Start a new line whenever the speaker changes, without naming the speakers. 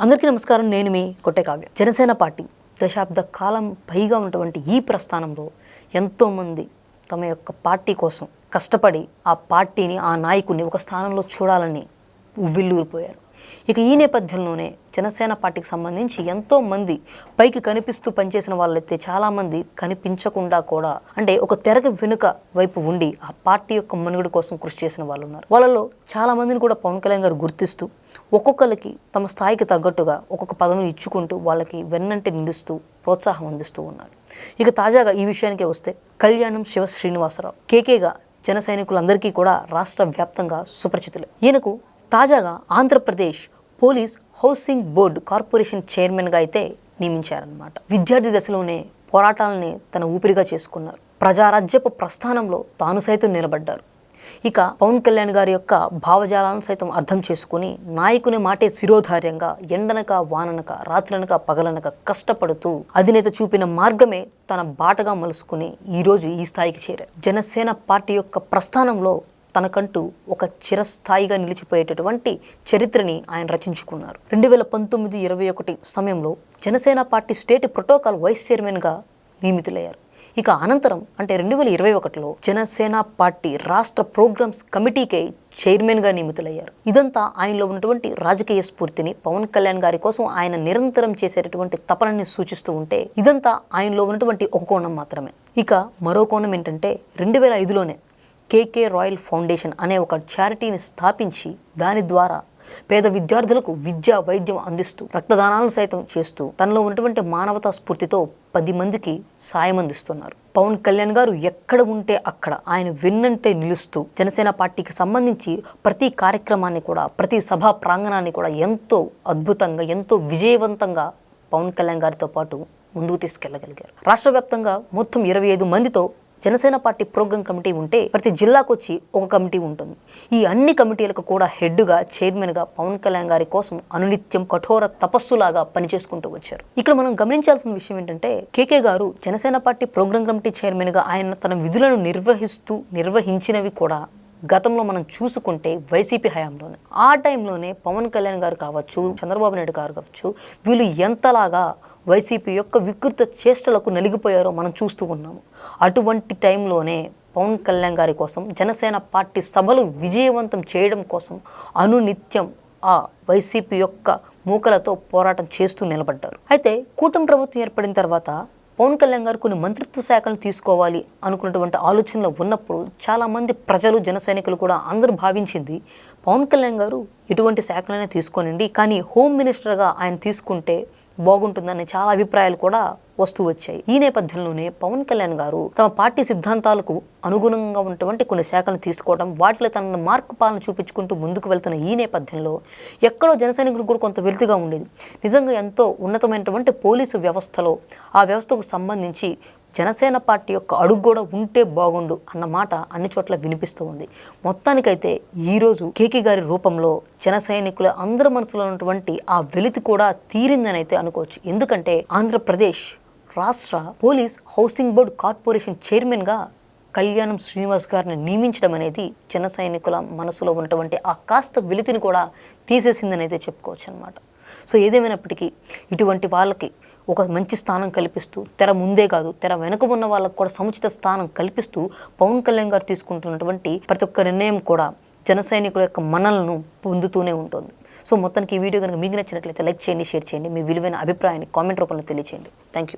అందరికీ నమస్కారం. నేను మీ కొట్టే కావ్య. జనసేన పార్టీ దశాబ్ద కాలం పైగా ఉన్నటువంటి ఈ ప్రస్థానంలో ఎంతోమంది తమ యొక్క పార్టీ కోసం కష్టపడి ఆ పార్టీని, ఆ నాయకుడిని ఒక స్థానంలో చూడాలని ఉవ్విళ్ళూరిపోయారు. ఇక ఈ నేపథ్యంలోనే జనసేన పార్టీకి సంబంధించి ఎంతోమంది పైకి కనిపిస్తూ పనిచేసిన వాళ్ళైతే చాలామంది కనిపించకుండా కూడా, అంటే ఒక తెరకు వెనుక వైపు ఉండి ఆ పార్టీ యొక్క మనుగడ కోసం కృషి చేసిన వాళ్ళు ఉన్నారు. వాళ్ళలో చాలామందిని కూడా పవన్ కళ్యాణ్ గారు గుర్తిస్తూ ఒక్కొక్కరికి తమ స్థాయికి తగ్గట్టుగా ఒక్కొక్క పదవిని ఇచ్చుకుంటూ వాళ్ళకి వెన్నంటి నిలుస్తూ ప్రోత్సాహం అందిస్తూ ఉన్నారు. ఇక తాజాగా ఈ విషయానికే వస్తే కళ్యాణం శివ శ్రీనివాసరావు కేకేగా జన సైనికులందరికీ కూడా రాష్ట్ర వ్యాప్తంగా సుపరిచితులే. ఈయనకు తాజాగా Andhra Pradesh police housing board corporation చైర్మన్గా అయితే నియమించారన్నమాట. విద్యార్థి దశలోనే పోరాటాలని తన ఊపిరిగా చేసుకున్నారు. ప్రజారాజ్యపు ప్రస్థానంలో తాను సైతం నిలబడ్డారు. ఇక పవన్ కళ్యాణ్ గారి యొక్క భావజాలను సైతం అర్థం చేసుకుని నాయకుని మాటే శిరోధార్యంగా ఎండనక వాననక రాత్రనక పగలనక కష్టపడుతూ అధినేత చూపిన మార్గమే తన బాటగా మలుసుకుని ఈరోజు ఈ స్థాయికి చేరారు. జనసేన పార్టీ యొక్క ప్రస్థానంలో తనకంటూ ఒక చిరస్థాయిగా నిలిచిపోయేటటువంటి చరిత్రని ఆయన రచించుకున్నారు. 2019-21 సమయంలో Janasena party state protocol vice చైర్మన్గా నియమితులయ్యారు. ఇక అనంతరం అంటే 2021లో జనసేన పార్టీ రాష్ట్ర ప్రోగ్రామ్స్ కమిటీకి చైర్మన్గా నియమితులయ్యారు. ఇదంతా ఆయనలో ఉన్నటువంటి రాజకీయ స్ఫూర్తిని, పవన్ కళ్యాణ్ గారి కోసం ఆయన నిరంతరం చేసేటటువంటి తపనని సూచిస్తూ ఉంటే, ఇదంతా ఆయనలో ఉన్నటువంటి ఒక కోణం మాత్రమే. ఇక మరో కోణం ఏంటంటే 2005లోనే కేకే రాయల్ ఫౌండేషన్ అనే ఒక చారిటీని స్థాపించి దాని ద్వారా పేద విద్యార్థులకు విద్యా వైద్యం అందిస్తూ రక్తదానాలను సైతం చేస్తూ తనలో ఉన్నటువంటి మానవతా స్ఫూర్తితో 10 మందికి సాయం అందిస్తున్నారు. పవన్ కళ్యాణ్ గారు ఎక్కడ ఉంటే అక్కడ ఆయన వెన్నంటే నిలుస్తూ జనసేన పార్టీకి సంబంధించి ప్రతి కార్యక్రమాన్ని కూడా, ప్రతి సభా ప్రాంగణాన్ని కూడా ఎంతో అద్భుతంగా, ఎంతో విజయవంతంగా పవన్ కళ్యాణ్ గారితో పాటు ముందుకు తీసుకెళ్లగలిగారు. రాష్ట్ర వ్యాప్తంగా మొత్తం 25 మందితో జనసేన పార్టీ ప్రోగ్రామ్ కమిటీ ఉంటే ప్రతి జిల్లాకు వచ్చి ఒక కమిటీ ఉంటుంది. ఈ అన్ని కమిటీలకు కూడా హెడ్గా, చైర్మన్గా పవన్ కళ్యాణ్ గారి కోసం అనునిత్యం కఠోర తపస్సులాగా పనిచేసుకుంటూ వచ్చారు. ఇక్కడ మనం గమనించాల్సిన విషయం ఏంటంటే, కేకే గారు జనసేన పార్టీ ప్రోగ్రామ్ కమిటీ చైర్మన్గా ఆయన తన విధులను నిర్వహించినవి కూడా గతంలో మనం చూసుకుంటే వైసీపీ హయాంలోనే. ఆ టైంలోనే పవన్ కళ్యాణ్ గారు కావచ్చు, చంద్రబాబు నాయుడు గారు కావచ్చు, వీళ్ళు ఎంతలాగా వైసీపీ యొక్క వికృత చేష్టలకు నలిగిపోయారో మనం చూస్తూ ఉన్నాము. అటువంటి టైంలోనే పవన్ కళ్యాణ్ గారి కోసం జనసేన పార్టీ సభలు విజయవంతం చేయడం కోసం అనునిత్యం ఆ వైసీపీ యొక్క మూకలతో పోరాటం చేస్తూ నిలబడ్డారు. అయితే కూటమి ప్రభుత్వం ఏర్పడిన తర్వాత పవన్ కళ్యాణ్ గారు కొన్ని మంత్రిత్వ శాఖలను తీసుకోవాలి అనుకున్నటువంటి ఆలోచనలో ఉన్నప్పుడు చాలామంది ప్రజలు, జన సైనికులు కూడా అందరూ భావించింది పవన్ కళ్యాణ్ గారు ఎటువంటి శాఖలైనా తీసుకోనండి, కానీ హోమ్ మినిస్టర్గా ఆయన తీసుకుంటే బాగుంటుందనే చాలా అభిప్రాయాలు కూడా వస్తూ వచ్చాయి. ఈ నేపథ్యంలోనే పవన్ కళ్యాణ్ గారు తమ పార్టీ సిద్ధాంతాలకు అనుగుణంగా ఉన్నటువంటి కొన్ని శాఖలను తీసుకోవడం, వాటిలో తన మార్కు పాలన చూపించుకుంటూ ముందుకు వెళ్తున్న ఈ నేపథ్యంలో ఎక్కడో జన సైనికులు కూడా కొంత వెలితిగా ఉండేది. నిజంగా ఎంతో ఉన్నతమైనటువంటి పోలీసు వ్యవస్థలో ఆ వ్యవస్థకు సంబంధించి జనసేన పార్టీ యొక్క అడుగు కూడా ఉంటే బాగుండు అన్న మాట అన్ని చోట్ల వినిపిస్తూ ఉంది. మొత్తానికైతే ఈరోజు కేకే గారి రూపంలో జన సైనికుల అందరి మనసులో ఉన్నటువంటి ఆ వెలితి కూడా తీరిందని అయితే అనుకోవచ్చు. ఎందుకంటే ఆంధ్రప్రదేశ్ రాష్ట్ర పోలీస్ హౌసింగ్ బోర్డు కార్పొరేషన్ చైర్మన్గా కళ్యాణం శ్రీనివాస్ గారిని నియమించడం అనేది జన సైనికుల మనసులో ఉన్నటువంటి ఆ కాస్త వెలితిని కూడా తీసేసిందని అయితే చెప్పుకోవచ్చు అనమాట. సో ఏదేమైనప్పటికీ ఇటువంటి వాళ్ళకి ఒక మంచి స్థానం కల్పిస్తూ, తెర ముందే కాదు తెర వెనుక ఉన్న వాళ్ళకు కూడా సముచిత స్థానం కల్పిస్తూ పవన్ కళ్యాణ్ గారు తీసుకుంటున్నటువంటి ప్రతి ఒక్క నిర్ణయం కూడా జన సైనికుల యొక్క మనలను పొందుతూనే ఉంటుంది. సో మొత్తానికి ఈ వీడియో కనుక మీకు నచ్చినట్లయితే లైక్ చేయండి, షేర్ చేయండి, మీ విలువైన అభిప్రాయాన్ని కామెంట్ రూపంలో తెలియచేయండి. Thank you.